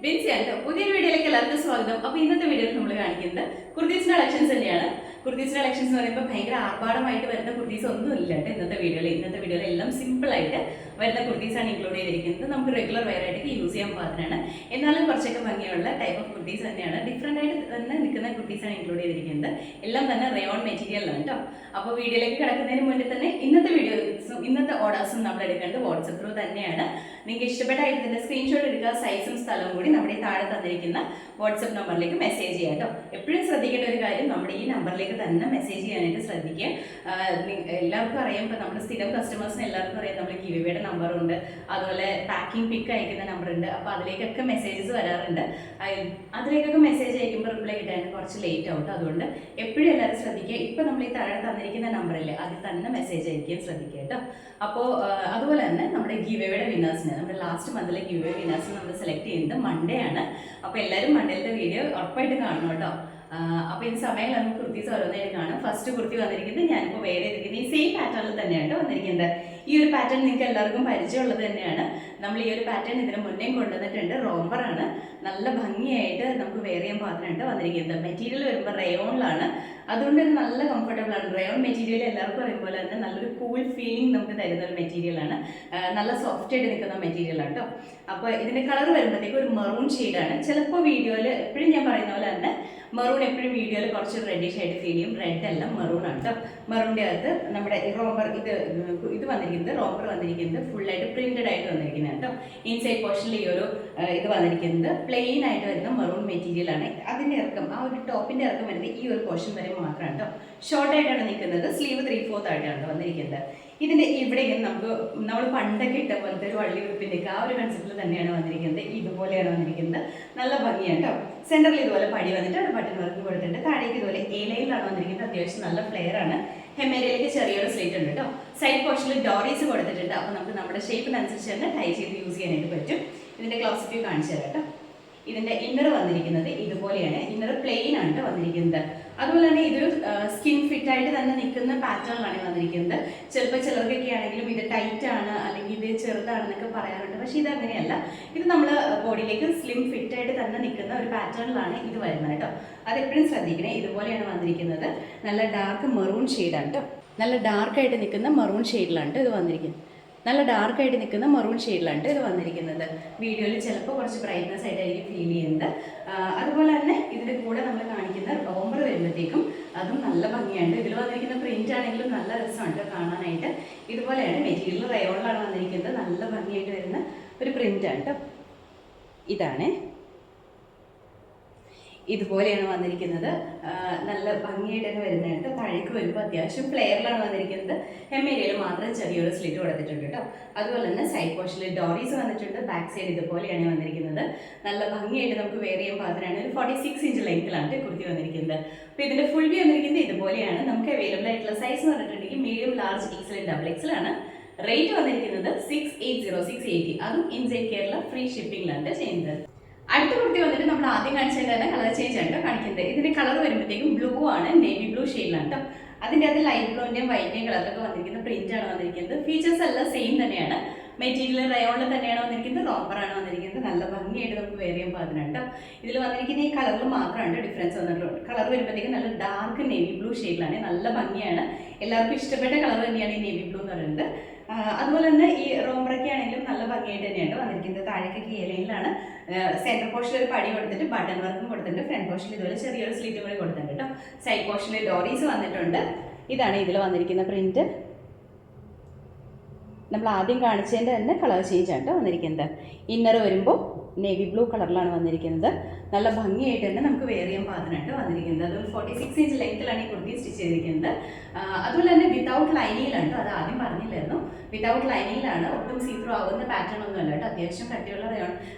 ബിൻസിയാണ് പുതിയൊരു വീഡിയോയിലേക്ക് എല്ലാവർക്കും സ്വാഗതം. അപ്പോൾ ഇന്നത്തെ വീഡിയോയിൽ നമ്മൾ കാണിക്കുന്നത് കുർത്തീസിന്റെ കളക്ഷൻസ് തന്നെയാണ്. കുർത്തീസിന്റെ കളക്ഷൻസ് എന്ന് പറയുമ്പോൾ ഭയങ്കര ആർഭാടമായിട്ട് വരുന്ന കുർത്തീസ് ഒന്നും ഇല്ല ഇന്നത്തെ വീഡിയോയിൽ എല്ലാം സിമ്പിൾ ആയിട്ട് വരുന്ന കുർത്തീസാണ് ഇൻക്ലൂഡ് ചെയ്തിരിക്കുന്നത്. നമുക്ക് റെഗുലർ വെയർ ആയിട്ട് യൂസ് ചെയ്യാൻ പാകത്തിനാണ്, എന്നാലും കുറച്ചൊക്കെ ഭംഗിയുള്ള ടൈപ്പ് ഓഫ് കുർത്തീസ് തന്നെയാണ്. ഡിഫറെന്റ് ആയിട്ട് തന്നെ നിൽക്കുന്ന കുർത്തീസാണ് ഇൻക്ലൂഡ് ചെയ്തിരിക്കുന്നത്. എല്ലാം തന്നെ റയോൺ മെറ്റീരിയലാണ് കേട്ടോ. അപ്പോൾ വീഡിയോയിലേക്ക് കിടക്കുന്നതിന് മുന്നേ തന്നെ ഇന്നത്തെ ഓർഡേഴ്സും നമ്മൾ എടുക്കേണ്ടത് വാട്സപ്പ് ത്രൂ തന്നെയാണ്. നിങ്ങൾക്ക് ഇഷ്ടപ്പെട്ട ഐറ്റത്തിന്റെ സ്ക്രീൻഷോട്ട് എടുക്കുക, സൈസും സ്ഥലവും കൂടി നമ്മുടെ താഴെ തന്നിരിക്കുന്ന വാട്സപ്പ് നമ്പറിലേക്ക് മെസ്സേജ് ചെയ്യാം കേട്ടോ. എപ്പോഴും ശ്രദ്ധിക്കേണ്ട ഒരു കാര്യം, നമ്മുടെ ഈ നമ്പറിലേക്ക് തന്നെ മെസ്സേജ് ചെയ്യാനായിട്ട് ശ്രദ്ധിക്കുക. എല്ലാവർക്കും അറിയാം, ഇപ്പോൾ നമ്മുടെ സ്ഥിരം കസ്റ്റമേഴ്സിന് എല്ലാവർക്കും അറിയാം നമ്മൾ ഗിവ് നമ്പറുണ്ട്, അതുപോലെ പാക്കിംഗ് പിക്ക് അയക്കുന്ന നമ്പറുണ്ട്. അപ്പോൾ അതിലേക്കൊക്കെ മെസ്സേജസ് വരാറുണ്ട്. അതിലേക്കൊക്കെ മെസ്സേജ് അയക്കുമ്പോൾ റിപ്ലൈ കിട്ടാൻ കുറച്ച് ലേറ്റ് ആവും. അതുകൊണ്ട് എപ്പോഴും എല്ലാവരും ശ്രദ്ധിക്കുക. ഇപ്പോൾ നമ്മൾ ഈ താഴെ തന്നിരിക്കുന്ന നമ്പറില്ലേ, അതിൽ തന്നെ മെസ്സേജ് അയക്കാൻ ശ്രദ്ധിക്കുക കേട്ടോ. അപ്പോൾ അതുപോലെ തന്നെ നമ്മുടെ ഗിവേയുടെ വിന്നേഴ്സിന്, നമ്മുടെ ലാസ്റ്റ് മന്തിലെ ഗിവേ വിന്നേഴ്സിന് നമ്മൾ സെലക്ട് ചെയ്യുന്നത് മൺഡേ ആണ്. അപ്പോൾ എല്ലാവരും മൺഡേയിലത്തെ വീഡിയോ ഉറപ്പായിട്ട് കാണണം കേട്ടോ. അപ്പോൾ ഈ സമയം നമുക്ക് കുർത്തീസ് ഓരോന്നായിട്ട് കാണാം. ഫസ്റ്റ് കുർത്തി വന്നിരിക്കുന്നത് ഞാനിപ്പോൾ വേറെ ചെയ്തിരിക്കുന്നത് ഈ സെയിം പാറ്റേണിൽ തന്നെയാണ് വന്നിരിക്കുന്നത്. ഈ ഒരു പാറ്റേൺ നിങ്ങൾക്ക് എല്ലാവർക്കും പരിചയമുള്ളത് തന്നെയാണ്. നമ്മൾ ഈ ഒരു പാറ്റേൺ ഇതിന് മുന്നേ കൊണ്ടുവന്നിട്ടുണ്ട്. റോംബറാണ്, നല്ല ഭംഗിയായിട്ട് നമുക്ക് വെയർ ചെയ്യാൻ പാകത്തിനായിട്ട് വന്നിരിക്കുന്നത്. മെറ്റീരിയൽ വരുമ്പോൾ റയോണിലാണ്, അതുകൊണ്ട് തന്നെ നല്ല കംഫർട്ടബിൾ ആണ്. റയോൺ മെറ്റീരിയൽ എല്ലാവർക്കും അറിയുമ്പോൾ തന്നെ നല്ലൊരു കൂൾ ഫീലിംഗ് നമുക്ക് തരുന്ന ഒരു മെറ്റീരിയലാണ്. നല്ല സോഫ്റ്റ് ആയിട്ട് നിൽക്കുന്ന മെറ്റീരിയലാണ് കേട്ടോ. അപ്പോൾ ഇതിൻ്റെ കളർ വരുമ്പോഴത്തേക്ക് ഒരു മെറൂൺ ഷെയ്ഡാണ്. ചിലപ്പോൾ വീഡിയോയിൽ എപ്പോഴും ഞാൻ പറയുന്ന പോലെ തന്നെ മെറൂൺ എപ്പോഴും വീഡിയോയിൽ കുറച്ച് റെഡിഷ് ആയിട്ട് ഫീൽ ചെയ്യും. റെഡ് അല്ല, മെറൂൺ ആണ് കേട്ടോ. മെറൂണിൻ്റെ അകത്ത് നമ്മുടെ റോംബർ ഇത് വന്നിരിക്കുന്നത്, റോംബർ വന്നിരിക്കുന്നത് ഫുള്ളായിട്ട് പ്രിന്റഡ് ആയിട്ട് വന്നിരിക്കുന്നത് കേട്ടോ. ഇൻസൈഡ് പോർഷനിൽ ഈ ഒരു ഇത് വന്നിരിക്കുന്നത് പ്ലെയിൻ ആയിട്ട് വരുന്ന മെറൂൺ മെറ്റീരിയൽ ആണ്. അതിൻ്റെ ഇറക്കം, ആ ഒരു ടോപ്പിൻ്റെ ഇറക്കം വരുന്നത് ഈ ഒരു പോർഷൻ വരെ മാത്രമാണ് കേട്ടോ. ഷോർട്ടായിട്ടാണ് നിൽക്കുന്നത്. സ്ലീവ് 3/4 ആയിട്ടാണ് വന്നിരിക്കുന്നത്. ഇതിൻ്റെ ഇവിടെ ഇങ്ങനെ നമ്മൾ പണ്ടൊക്കെ ഇട്ട പോലത്തെ ഒരു വള്ളി ഉടുപ്പിൻ്റെ ആ ഒരു കൺസെപ്റ്റിൽ തന്നെയാണ് വന്നിരിക്കുന്നത്. ഇതുപോലെയാണ് വന്നിരിക്കുന്നത്. നല്ല ഭംഗിയാണ് കേട്ടോ. സെൻറ്ററിൽ ഇതുപോലെ പടി വന്നിട്ട് അവിടെ ബട്ടൺ വർക്ക് കൊടുത്തിട്ടുണ്ട്. താഴേക്ക് ഇതുപോലെ ഏലയിലാണ് വന്നിരിക്കുന്നത്. അത്യാവശ്യം നല്ല ഫ്ലെയർ ആണ്. ഹെമേരയിലേക്ക് ചെറിയൊരു സ്ലേറ്റ് ഉണ്ട് കേട്ടോ. സൈഡ് പോർഷനിൽ ഡോറീസ് കൊടുത്തിട്ടുണ്ട്. അപ്പോൾ നമുക്ക് നമ്മുടെ ഷേപ്പിനനുസരിച്ച് തന്നെ ടൈ ചെയ്ത് യൂസ് ചെയ്യാനായിട്ട് പറ്റും. ഇതിൻ്റെ ക്ലോസ് വ്യൂ കാണിച്ചു തരാം കേട്ടോ. ഇതിൻ്റെ ഇന്നർ വന്നിരിക്കുന്നത് ഇതുപോലെയാണ്. ഇന്നർ പ്ലെയിൻ ആണ് വന്നിരിക്കുന്നത്. അതുപോലെ തന്നെ ഇതൊരു സ്കിൻ ഫിറ്റ് ആയിട്ട് തന്നെ നിൽക്കുന്ന പാറ്റേണിലാണ് വന്നിരിക്കുന്നത്. ചിലപ്പോൾ ചിലർക്കൊക്കെ ആണെങ്കിലും ഇത് ടൈറ്റ് ആണ് അല്ലെങ്കിൽ ഇത് ചെറുതാണെന്നൊക്കെ പറയാറുണ്ട്. പക്ഷേ ഇത് അങ്ങനെയല്ല. ഇത് നമ്മൾ ബോഡിയിലേക്ക് സ്ലിം ഫിറ്റ് ആയിട്ട് തന്നെ നിൽക്കുന്ന ഒരു പാറ്റേണിലാണ് ഇത് വരുന്നത് കേട്ടോ. അതെപ്പോഴും ശ്രദ്ധിക്കണേ. ഇതുപോലെയാണ് വന്നിരിക്കുന്നത്. നല്ല ഡാർക്ക് മെറൂൺ ഷെയ്ഡാണ് കേട്ടോ. നല്ല ഡാർക്കായിട്ട് നിൽക്കുന്ന മെറൂൺ ഷെയ്ഡിലാണ് ഇത് വന്നിരിക്കുന്നത്. നല്ല ഡാർക്കായിട്ട് നിൽക്കുന്ന മെറൂൺ ഷെയ്ഡിലാണ് ഇത് വന്നിരിക്കുന്നത്. വീഡിയോയിൽ ചിലപ്പോൾ കുറച്ച് ബ്രൈറ്റ്നസ് ആയിട്ടായിരിക്കും ഫീൽ ചെയ്യുന്നത്. അതുപോലെ തന്നെ ഇതിൻ്റെ കൂടെ നമ്മൾ കാണിക്കുന്ന റോംബർ വരുമ്പോഴത്തേക്കും അതും നല്ല ഭംഗിയാണ്. ഇതിൽ വന്നിരിക്കുന്ന പ്രിന്റ് ആണെങ്കിലും നല്ല രസമുണ്ട് കാണാനായിട്ട്. ഇതുപോലെയാണ് മെറ്റീരിയൽ റയോണിലാണ് വന്നിരിക്കുന്നത്. നല്ല ഭംഗിയായിട്ട് വരുന്ന ഒരു പ്രിന്റാണ് കേട്ടോ. ഇതാണ്, ഇതുപോലെയാണ് വന്നിരിക്കുന്നത്. നല്ല ഭംഗിയായിട്ട് തന്നെ വരുന്നതായിട്ട്. താഴേക്ക് വരുമ്പോൾ അത്യാവശ്യം ഫ്ലെയറിലാണ് വന്നിരിക്കുന്നത്. ഹെമ്മേരിയയിൽ മാത്രം ചെറിയൊരു സ്ലിറ്റ് കൊടുത്തിട്ടുണ്ട് കേട്ടോ. അതുപോലെ തന്നെ സൈഡ് പോർഷനിൽ ഡോറീസ് വന്നിട്ടുണ്ട്. ബാക്ക് സൈഡ് ഇതുപോലെയാണ് വന്നിരിക്കുന്നത്. നല്ല ഭംഗിയായിട്ട് നമുക്ക് വെയർ ചെയ്യാൻ പാകത്തിനാണ്. ഒരു 46 ഇഞ്ച് ലെങ്ത്തിലാണ് കുർത്തി വന്നിരിക്കുന്നത്. അപ്പോൾ ഇതിൻ്റെ ഫുൾ വ്യൂ വന്നിരിക്കുന്നത് ഇതുപോലെയാണ്. നമുക്ക് അവൈലബിൾ ആയിട്ടുള്ള സൈസ് എന്ന് പറഞ്ഞിട്ടുണ്ടെങ്കിൽ മീഡിയം, ലാർജ്, XL, XXL ആണ്. റേറ്റ് വന്നിരിക്കുന്നത് 680, അതും ഇൻസൈഡ് കേരള ഫ്രീ ഷിപ്പിംഗിലാണ് ചെയ്യുന്നത്. അടുത്ത കുർത്തി വന്നിട്ട് നമ്മൾ ആദ്യം കാണിച്ചത് തന്നെ കളർ ചേഞ്ച് ആണ് കാണിക്കുന്നത്. ഇതിന്റെ കളർ വരുമ്പോഴത്തേക്കും ബ്ലൂ ആണ്, നേവി ബ്ലൂ ഷെയ്ഡിലാണ് കേട്ടോ. അതിൻ്റെ അത് ലൈറ്റ് ബ്ലൂവിൻ്റെയും വൈറ്റിൻ്റെയും കളറിലൊക്കെ വന്നിരിക്കുന്ന പ്രിന്റ് ആണ് വന്നിരിക്കുന്നത്. ഫീച്ചേഴ്സ് എല്ലാം സെയിം തന്നെയാണ്. മെറ്റീരിയൽ റയോണിൽ തന്നെയാണ് വന്നിരിക്കുന്നത്. റോംബറാണ് വന്നിരിക്കുന്നത്. നല്ല ഭംഗിയായിട്ട് നമുക്ക് വെയർ ചെയ്യാൻ പാകത്തിനാണ് കേട്ടോ. ഇതിൽ വന്നിരിക്കുന്ന ഈ കളറിൽ മാത്രമാണ് ഡിഫറൻസ് വന്നിട്ടുള്ളത്. കളർ വരുമ്പോഴത്തേക്കും നല്ല ഡാർക്ക് നേവി ബ്ലൂ ഷെയ്ഡിലാണ്. നല്ല ഭംഗിയാണ്. എല്ലാവർക്കും ഇഷ്ടപ്പെട്ട കളർ തന്നെയാണ് ഈ നേവി ബ്ലൂ എന്ന് പറയുന്നത്. അതുപോലെ തന്നെ ഈ റോംബറൊക്കെ ആണെങ്കിലും നല്ല ഭംഗിയായിട്ട് തന്നെയാണ് വന്നിരിക്കുന്നത്. താഴേക്കൊക്കെ ഏലയിലാണ്. സെൻറ്റർ പോർഷനിൽ ഒരു പടി കൊടുത്തിട്ട് ബട്ടൺ വർക്കും കൊടുത്തിട്ടുണ്ട്. ഫ്രണ്ട് പോർഷനിൽ ഇതുപോലെ ചെറിയൊരു സ്ലിറ്റും കൂടി കൊടുത്തിട്ടുണ്ട് കേട്ടോ. സൈഡ് പോർഷനിൽ ഡോറീസ് വന്നിട്ടുണ്ട്. ഇതാണ് ഇതിൽ വന്നിരിക്കുന്ന പ്രിന്റ്. നമ്മൾ ആദ്യം കാണിച്ചതിൻ്റെ തന്നെ കളർ ചേഞ്ച് ആണ് വന്നിരിക്കുന്നത്. ഇന്നർ വരുമ്പോൾ നേവി ബ്ലൂ കളറിലാണ് വന്നിരിക്കുന്നത്. നല്ല ഭംഗിയായിട്ട് തന്നെ നമുക്ക് വെയർ ചെയ്യാൻ പാകത്തിനായിട്ട് വന്നിരിക്കുന്നത്. അതൊരു 46 ഇഞ്ച് ലെങ്ത്തിലാണ് ഈ കുർത്തി സ്റ്റിച്ച് ചെയ്തിരിക്കുന്നത്. അതുപോലെ തന്നെ വിതൗട്ട് ലൈനിങ്ങിലാണ്. അത് ആദ്യം പറഞ്ഞില്ലായിരുന്നു. വിതൗട്ട് ലൈനിങ്ങിലാണ്. ഒട്ടും സീത്രൂ ആവുന്ന പാറ്റേൺ ഒന്നും അല്ല കേട്ടോ. അത്യാവശ്യം കട്ടിയുള്ള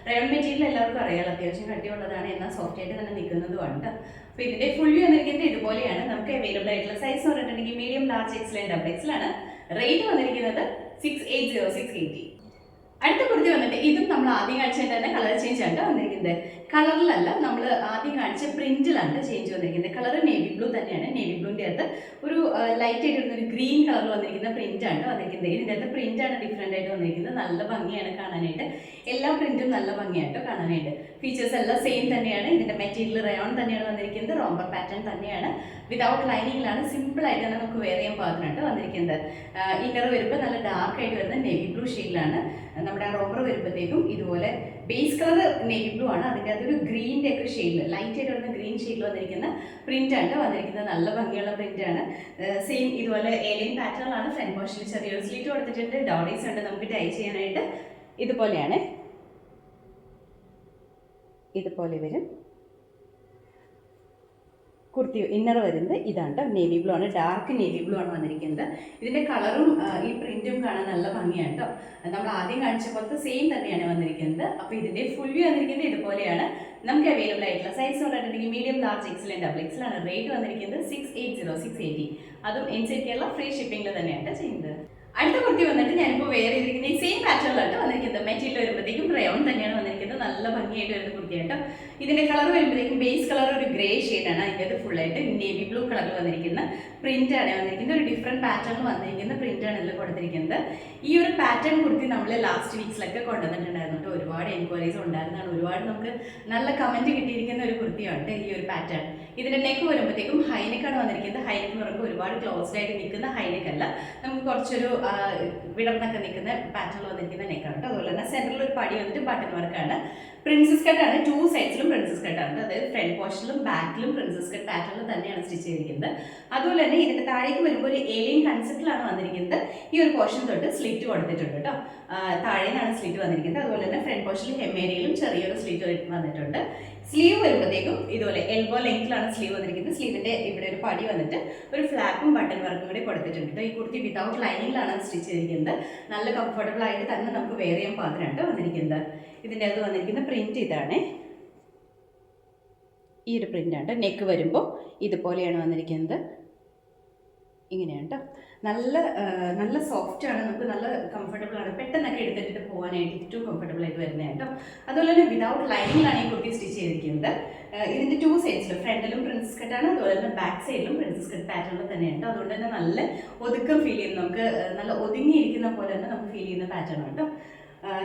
റയോൺ മെറ്റീരിയൽ എല്ലാവർക്കും അറിയാം. അത്യാവശ്യം കട്ടിയുള്ളതാണ്, എന്നാൽ സോഫ്റ്റ് ആയിട്ട് തന്നെ നിൽക്കുന്നതുമാണ്. അപ്പോൾ ഇതിൻ്റെ ഫുൾ വ്യൂ വന്നിരിക്കുന്നത് ഇതുപോലെയാണ്. നമുക്ക് അവൈലബിൾ ആയിട്ടുള്ള സൈസ് എന്ന് പറഞ്ഞിട്ടുണ്ടെങ്കിൽ മീഡിയം, ലാർജ്, XL, XXL ആണ്. റേറ്റ് വന്നിരിക്കുന്നത് 680. അടുത്ത കുർത്തി വന്നിട്ട് ഇതും നമ്മൾ ആദ്യം കാണിച്ചതിൻ്റെ തന്നെ കളർ ചേഞ്ച് ആണ് വന്നിരിക്കുന്നത്. കളറിലല്ല, നമ്മൾ ആദ്യം കാണിച്ച പ്രിന്റിലാണ് ചേഞ്ച് വന്നിരിക്കുന്നത്. കളർ നേവി ബ്ലൂ തന്നെയാണ്. നേവി ബ്ലൂവിൻ്റെ അകത്ത് ഒരു ലൈറ്റ് ആയിട്ട് വരുന്ന ഒരു ഗ്രീൻ കളറിൽ വന്നിരിക്കുന്ന പ്രിന്റാണ് വന്നിരിക്കുന്നത്. ഇതിൻ്റെ അകത്ത് പ്രിന്റാണ് ഡിഫറെൻ്റ് ആയിട്ട് വന്നിരിക്കുന്നത്. നല്ല ഭംഗിയാണ് കാണാനായിട്ട്. എല്ലാ പ്രിന്റും നല്ല ഭംഗിയായിട്ട് കാണാനായിട്ട്. ഫീച്ചേഴ്സ് എല്ലാം സെയിം തന്നെയാണ്. ഇതിൻ്റെ മെറ്റീരിയൽ റയോൺ തന്നെയാണ് വന്നിരിക്കുന്നത്. റോംബർ പാറ്റേൺ തന്നെയാണ്. വിതൗട്ട് ലൈനിങ്ങിലാണ്. സിമ്പിൾ ആയിട്ട് തന്നെ നമുക്ക് വെയർ ചെയ്യാൻ പാകത്തിനായിട്ട് വന്നിരിക്കുന്നത്. ഇന്നർ വരുമ്പോൾ നല്ല ഡാർക്ക് ആയിട്ട് വരുന്ന നേവി ബ്ലൂ ഷെയ്ഡിലാണ്. നമ്മുടെ റോബർ വരുമ്പോഴത്തേക്കും ഇതുപോലെ ബേസ് കളർ നേവി ബ്ലൂ ആണ്. അതിൻ്റെ അതൊരു ഗ്രീൻ്റെ ഒക്കെ ഷെയ്ഡിൽ, ലൈറ്റ് ആയിട്ട് വരുന്ന ഗ്രീൻ ഷെയ്ഡിൽ വന്നിരിക്കുന്ന പ്രിന്റാണ് വന്നിരിക്കുന്നത്. നല്ല ഭംഗിയുള്ള പ്രിന്റാണ്. സെയിം ഇതുപോലെ ഏലിയൻ പാറ്റേണിലാണ്. ഫ്രണ്ട് പോർഷനിൽ ചെറിയൊരു സ്ലിറ്റ് കൊടുത്തിട്ടുണ്ട്. ഡോറീസ് ഉണ്ട് നമുക്ക് ടൈ ചെയ്യാനായിട്ട്. ഇതുപോലെയാണ്, ഇതുപോലെ വരും കുർത്തി. ഇന്നർ വരുന്നത് ഇതാണ്, നേവി ബ്ലൂ ആണ്. ഡാർക്ക് നേവി ബ്ലൂ ആണ് വന്നിരിക്കുന്നത്. ഇതിൻ്റെ കളറും ഈ പ്രിന്റും കാണാൻ നല്ല ഭംഗിയാണ് കേട്ടോ. നമ്മൾ ആദ്യം കാണിച്ച പോലത്തെ സെയിം തന്നെയാണ് വന്നിരിക്കുന്നത്. അപ്പോൾ ഇതിൻ്റെ ഫുൾ വ്യൂ വന്നിരിക്കുന്നത് ഇതുപോലെയാണ്. നമുക്ക് അവൈലബിൾ ആയിട്ടുള്ള സൈസ് പറഞ്ഞിട്ടുണ്ടെങ്കിൽ medium, large, Excel and double XL ആണ്. റേറ്റ് വന്നിരിക്കുന്നത് 680, 680. അതും ഇൻസൈഡ് കേരള ഫ്രീ ഷിപ്പിംഗിൽ തന്നെയാണ് ചെയ്യുന്നത്. അടുത്ത കുർത്തി വന്നിട്ട് ഞാനിപ്പോൾ വെയർ ചെയ്തിരിക്കുന്ന ഈ സെയിം പാറ്റേണിലാണ് വന്നിരിക്കുന്നത്. മെറ്റീരിയൽ വരുമ്പോഴത്തേക്കും റയോൺ തന്നെയാണ് വന്നിരിക്കുന്നത്. നല്ല ഭംഗിയായിട്ട് വരുന്ന കുർത്തിയായിട്ട്. ഇതിന്റെ കളർ വരുമ്പോഴത്തേക്കും ബേസ് കളർ ഒരു ഗ്രേ ഷെയ്ഡാണ്. അതിൻ്റെ അത് ഫുള്ളായിട്ട് നേവി ബ്ലൂ കളറിൽ വന്നിരിക്കുന്ന പ്രിന്റാണ് വന്നിരിക്കുന്നത്. ഒരു ഡിഫറെന്റ് പാറ്റേണിൽ വന്നിരിക്കുന്ന പ്രിന്റാണ് ഇതിൽ കൊടുത്തിരിക്കുന്നത്. ഈ ഒരു പാറ്റേൺ കുർത്തി നമ്മൾ ലാസ്റ്റ് വീക്സിലൊക്കെ കൊണ്ടുവന്നിട്ടുണ്ടായിരുന്നു കേട്ടോ. ഒരുപാട് എൻക്വയറീസ് ഉണ്ടായിരുന്നതാണ്. ഒരുപാട് നമുക്ക് നല്ല കമന്റ് കിട്ടിയിരിക്കുന്ന ഒരു കുർത്തിയാണ് ഈ ഒരു പാറ്റേൺ. ഇതിന്റെ നെക്ക് വരുമ്പോഴത്തേക്കും ഹൈനെക്കാണ് വന്നിരിക്കുന്നത്. ഹൈനെക്ക് എന്ന് പറയുമ്പോൾ ഒരുപാട് ക്ലോസ്ഡ് ആയിട്ട് നിൽക്കുന്ന ഹൈനെക്ക് അല്ല, നമുക്ക് കുറച്ചൊരു വിടർന്നൊക്കെ നിൽക്കുന്ന പാറ്റേണിൽ വന്നിരിക്കുന്ന നെക്കാണ് കേട്ടോ. അതുപോലെ തന്നെ സെൻറ്ററിൽ ഒരു പടി വന്നിട്ട് ബട്ടൺ വർക്കാണ്. പ്രിൻസസ് കട്ടാണ്. 2 സൈഡ്സിലും പ്രിൻസസ് കട്ടാണ്. അതായത് ഫ്രണ്ട് പോർഷനിലും ബാക്കിലും പ്രിൻസസ് കട്ട് പാറ്റേണിൽ തന്നെയാണ് സ്റ്റിച്ച് ചെയ്തിരിക്കുന്നത്. അതുപോലെ തന്നെ ഇതിന്റെ താഴേക്ക് വരുമ്പോൾ ഒരു ഏലിയൻ കൺസെപ്റ്റിലാണ് വന്നിരിക്കുന്നത്. ഈ ഒരു പോർഷൻ തൊട്ട് സ്ലിറ്റ് കൊടുത്തിട്ടുണ്ട് കേട്ടോ. താഴെ നിന്നാണ് സ്ലിറ്റ് വന്നിരിക്കുന്നത്. അതുപോലെ തന്നെ ഫ്രണ്ട് പോർഷനിൽ ഹെമേരിയയിലും ചെറിയൊരു സ്ലിറ്റ് വന്നിട്ടുണ്ട്. സ്ലീവ് വരുമ്പോഴത്തേക്കും ഇതുപോലെ എൽബോ ലെങ്ത്തിലാണ് സ്ലീവ് വന്നിരിക്കുന്നത്. സ്ലീവിന്റെ ഇവിടെ ഒരു പടി വന്നിട്ട് ഒരു ഫ്ലാപ്പും ബട്ടൺ വർക്കും കൂടി കൊടുത്തിട്ടുണ്ട്. ഈ കുർത്തി വിതൗട്ട് ലൈനിങ്ങിലാണ് സ്റ്റിച്ച് ചെയ്തിരിക്കുന്നത്. നല്ല കംഫർട്ടബിൾ ആയിട്ട് തന്നെ നമുക്ക് വെയർ ചെയ്യാൻ പാകത്തിനാണ് വന്നിരിക്കുന്നത്. ഇതിൻ്റെ അത് വന്നിരിക്കുന്ന പ്രിന്റ് ഇതാണ്. ഈ ഒരു പ്രിന്റാണ്. നെക്ക് വരുമ്പോൾ ഇതുപോലെയാണ് വന്നിരിക്കുന്നത്. ഇങ്ങനെയാണ് കേട്ടോ. നല്ല സോഫ്റ്റ് ആണ്. നമുക്ക് നല്ല കംഫർട്ടബിൾ ആണ്. പെട്ടെന്നൊക്കെ എടുത്തിട്ട് പോകാനായിട്ട് ഏറ്റവും കംഫർട്ടബിൾ ആയിട്ട് വരുന്നത് കേട്ടോ. അതുപോലെ തന്നെ വിതൗട്ട് ലൈനിങ്ങിലാണ് ഈ കുർത്തി സ്റ്റിച്ച് ചെയ്തിരിക്കുന്നത്. ഇതിൻ്റെ 2 സൈഡ്സിലും ഫ്രണ്ടിലും പ്രിൻസസ് കട്ടാണ്. അതുപോലെ തന്നെ ബാക്ക് സൈഡിലും പ്രിൻസസ് കട്ട് പാറ്റേണിൽ തന്നെയുണ്ട്. അതുകൊണ്ട് തന്നെ നല്ല ഒതുക്കം ഫീൽ ചെയ്യുന്നു. നമുക്ക് നല്ല ഒതുങ്ങിയിരിക്കുന്ന പോലെ തന്നെ നമുക്ക് ഫീൽ ചെയ്യുന്ന പാറ്റേൺ ആണ് കേട്ടോ.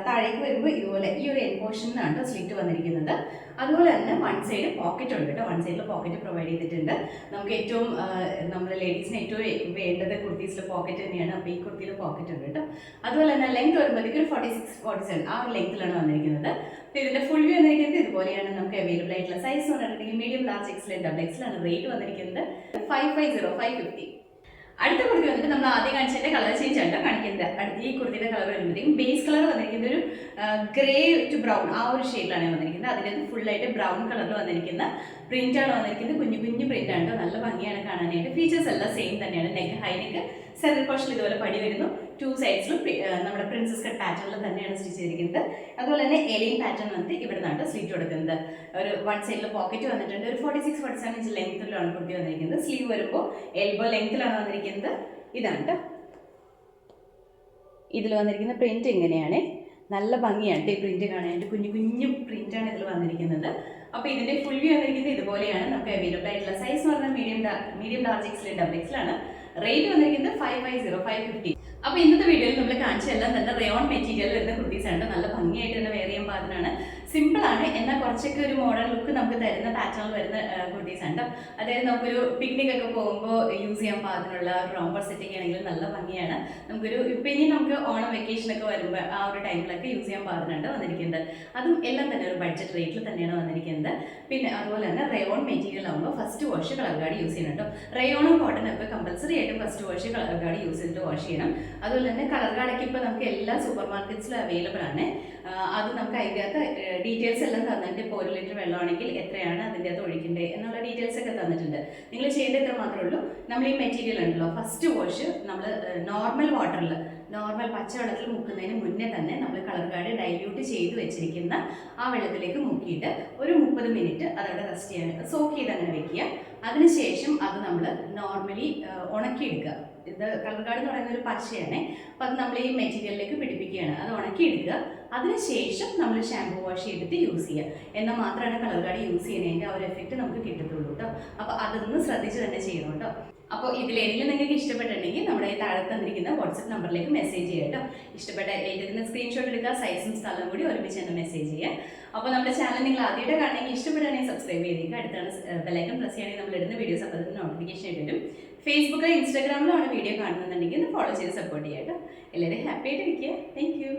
താഴേക്ക് വരുമ്പോൾ ഇതുപോലെ ഈ ഒരു എൻ പോർഷനിലാണ് സ്ലിറ്റ് വന്നിരിക്കുന്നത്. അതുപോലെ തന്നെ വൺ സൈഡ് പോക്കറ്റ് ഉണ്ട് കേട്ടോ. വൺ സൈഡിൽ പോക്കറ്റ് പ്രൊവൈഡ് ചെയ്തിട്ടുണ്ട്. നമുക്ക് ഏറ്റവും നമ്മുടെ ലേഡീസിന് ഏറ്റവും വേണ്ടത് കുർത്തീസിൽ പോക്കറ്റ് തന്നെയാണ്. അപ്പോൾ ഈ കുർത്തിയിൽ പോക്കറ്റ് ഉണ്ട് കേട്ടോ. അതുപോലെ തന്നെ ലെങ്ത് വരുമ്പോഴത്തേക്ക് ഒരു 46, 47 ആ ഒരു ലെങ്ത്തിലാണ് വന്നിരിക്കുന്നത്. അപ്പോൾ ഇതിൻ്റെ ഫുൾ വ്യൂ വന്നിരിക്കുന്നത് ഇതുപോലെയാണ്. നമുക്ക് അവൈലബിൾ ആയിട്ടുള്ള സൈസ് പറഞ്ഞിട്ടുണ്ടെങ്കിൽ medium, large, Excel and double XL ആണ്. റേറ്റ് വന്നിരിക്കുന്നത് 550, 550. അടുത്ത കുർത്തി വന്നിട്ട് നമ്മൾ ആദ്യം കാണിച്ചതിന്റെ കളർ ചേഞ്ച് ആയിട്ടോ കാണിക്കുന്നത്. അടുത്ത ഈ കുർത്തിയുടെ കളർ വരുമ്പോഴത്തേക്കും ബേസ് കളർ വന്നിരിക്കുന്നത് ഒരു ഗ്രേ ടു ബ്രൗൺ ആ ഒരു ഷെയ്ഡിലാണ് വന്നിരിക്കുന്നത്. അതിനകത്ത് ഫുള്ളായിട്ട് ബ്രൗൺ കളറിൽ വന്നിരിക്കുന്ന പ്രിന്റാണ് വന്നിരിക്കുന്നത്. കുഞ്ഞു കുഞ്ഞു പ്രിന്റ് ആണ്. നല്ല ഭംഗിയാണ് കാണാനായിട്ട്. ഫീച്ചേഴ്സ് എല്ലാം സെയിം തന്നെയാണ്. നെക്ക്, ഹൈനെക്ക്, സെൻട്രൽ പോർഷനിൽ ഇതുപോലെ പടി വരുന്നു. 2 സൈഡ്സിലും നമ്മുടെ പ്രിൻസസ് കട്ട് പാറ്റേണിൽ തന്നെയാണ് സ്റ്റിച്ച് ചെയ്തിരിക്കുന്നത്. അതുപോലെ തന്നെ ഏലിയൻ പാറ്റേൺ വന്നിട്ട് ഇവിടെ നിന്നാണ് സ്ലിറ്റ് കൊടുക്കുന്നത്. ഒരു വൺ സൈഡിൽ പോക്കറ്റ് വന്നിട്ടുണ്ട്. ഒരു 46, 47 ഇഞ്ച് ലെങ്ത്തിലാണ് കുർത്തി വന്നിരിക്കുന്നത്. സ്ലീവ് വരുമ്പോൾ എൽബോ ലെങ്ത്തിലാണ് വന്നിരിക്കുന്നത്. ഇതാണ് കേട്ടോ. ഇതിൽ വന്നിരിക്കുന്ന പ്രിന്റ് ഇങ്ങനെയാണ്. നല്ല ഭംഗിയാണ് ഈ പ്രിന്റ് കാണാനായിട്ട്. കുഞ്ഞു കുഞ്ഞു പ്രിന്റാണ് ഇതിൽ വന്നിരിക്കുന്നത്. അപ്പോൾ ഇതിന്റെ ഫുൾ വ്യൂ വന്നിരിക്കുന്നത് ഇതുപോലെയാണ്. നമുക്ക് അവൈലബിൾ ആയിട്ടുള്ള സൈസ് എന്ന് പറഞ്ഞാൽ medium, large, XL, double XL ആണ്. റേറ്റ് വന്നിരിക്കുന്നത് 550, 550. അപ്പോൾ ഇന്നത്തെ വീഡിയോയിൽ നമ്മൾ കാണിച്ചെല്ലാം തന്നെ റയോൺ മെറ്റീരിയൽ വരുന്ന കുർത്തീസ് ആണ്. നല്ല ഭംഗിയായിട്ട് തന്നെ വെയർ ചെയ്യാൻ പാകത്തിനാണ്. സിമ്പിൾ ആണ്, എന്നാൽ കുറച്ചൊക്കെ ഒരു മോഡേൺ ലുക്ക് നമുക്ക് തരുന്ന പാറ്റേണിൽ വരുന്ന കുർത്തീസ് ആണ്. അതായത് നമുക്കൊരു പിക്നിക് ഒക്കെ പോകുമ്പോൾ യൂസ് ചെയ്യാൻ പാകത്തിനുള്ള റോംബർ സെറ്റിംഗ് ആണെങ്കിലും നല്ല ഭംഗിയാണ്. നമുക്കൊരു ഇപ്പം ഇനി നമുക്ക് ഓണം വെക്കേഷനൊക്കെ വരുമ്പോൾ ആ ഒരു ടൈമിലൊക്കെ യൂസ് ചെയ്യാൻ പാകത്തിനാണ് വന്നിരിക്കുന്നത്. അതും എല്ലാം തന്നെ ഒരു ബഡ്ജറ്റ് റേറ്റിൽ തന്നെയാണ് വന്നിരിക്കുന്നത്. പിന്നെ അതുപോലെ തന്നെ റയോൺ മെറ്റീരിയൽ ആകുമ്പോൾ first wash colour guard use ചെയ്യണം കേട്ടോ. റയോണും കോട്ടനും ഒക്കെ കമ്പൽസറി ആയിട്ട് first wash colour guard use ചെയ്തിട്ട് വാഷ് ചെയ്യണം. അതുപോലെ തന്നെ കളർ ഗാർഡൊക്കെ ഇപ്പോൾ നമുക്ക് എല്ലാ സൂപ്പർ മാർക്കറ്റ്സിലും അവൈലബിൾ ആണ്. അത് നമുക്ക് അതിൻ്റെ അകത്ത് ഡീറ്റെയിൽസ് എല്ലാം തന്നിട്ട് ഇപ്പോൾ 1 ലിറ്റർ വെള്ളമാണെങ്കിൽ എത്രയാണ് അതിൻ്റെ അകത്ത് ഒഴിക്കേണ്ടത് എന്നുള്ള ഡീറ്റെയിൽസ് ഒക്കെ തന്നിട്ടുണ്ട്. നിങ്ങൾ ചെയ്യേണ്ടത് ഇത്ര മാത്രമേ ഉള്ളൂ. നമ്മൾ ഈ മെറ്റീരിയൽ ഉണ്ടല്ലോ, ഫസ്റ്റ് വാഷ് നമ്മൾ നോർമൽ വാട്ടറിൽ, നോർമൽ പച്ചവെള്ളത്തിൽ മുക്കുന്നതിന് മുന്നേ തന്നെ നമ്മൾ കളർ ഗാർഡ് ഡൈല്യൂട്ട് ചെയ്ത് വെച്ചിരിക്കുന്ന ആ വെള്ളത്തിലേക്ക് മുക്കിയിട്ട് ഒരു 30 മിനിറ്റ് അതവിടെ റെസ്റ്റ് ചെയ്യാൻ സോക്ക് ചെയ്ത് അങ്ങനെ വെക്കുക. അതിനുശേഷം അത് നമ്മൾ നോർമലി ഉണക്കിയെടുക്കുക. ഇത് കളർ ഗാർഡ് എന്ന് പറയുന്ന ഒരു പശയാണ്. അപ്പോൾ അത് നമ്മൾ ഈ മെറ്റീരിയലിലേക്ക് പിടിപ്പിക്കുകയാണ്. അത് ഉണക്കിയെടുക്കുക. അതിനുശേഷം നമ്മൾ ഷാമ്പൂ വാഷ് ചെയ്തിട്ട് യൂസ് ചെയ്യുക. എന്നാൽ മാത്രമാണ് കളർ ഗാർഡ് യൂസ് ചെയ്യുന്നതിൻ്റെ ആ ഒരു എഫക്റ്റ് നമുക്ക് കിട്ടത്തുള്ളൂ കേട്ടോ. അപ്പോൾ അതൊന്ന് ശ്രദ്ധിച്ച് തന്നെ ചെയ്യണം കേട്ടോ. അപ്പോൾ ഇതിലേതെങ്കിലും നിങ്ങൾക്ക് ഇഷ്ടപ്പെട്ടിട്ടുണ്ടെങ്കിൽ നമ്മുടെ താഴെ തന്നിരിക്കുന്ന വാട്സപ്പ് നമ്പറിലേക്ക് മെസ്സേജ് ചെയ്യുക കേട്ടോ. ഇഷ്ടപ്പെട്ട ഏതെങ്കിലും സ്ക്രീൻഷോട്ട് എടുക്കുക, സൈസും സ്ഥലവും കൂടി ഒരുമിച്ച് തന്നെ മെസ്സേജ് ചെയ്യുക. അപ്പോൾ നമ്മുടെ ചാനൽ നിങ്ങൾ ആദ്യമായിട്ട് കാണണമെങ്കിൽ ഇഷ്ടപ്പെടുകയാണെങ്കിൽ സബ്സ്ക്രൈബ് ചെയ്തേക്കുക. അടുത്താണ് ബെല്ലൈക്കൺ പ്രസ് ചെയ്യുകയാണെങ്കിൽ നമ്മൾ ഇടുന്ന വീഡിയോസ് അപ്പോൾ അതിന് നോട്ടിഫിക്കേഷൻ ആയിട്ട് വരും. ഫേസ്ബുക്കിലും ഇൻസ്റ്റാഗ്രാമിലാണ് വീഡിയോ കാണുന്നുണ്ടെങ്കിൽ ഒന്ന് ഫോളോ ചെയ്ത് സപ്പോർട്ട് ചെയ്യാം കേട്ടോ. എല്ലാവരും ഹാപ്പി ആയിട്ട് ഇരിക്കുക. Thank you.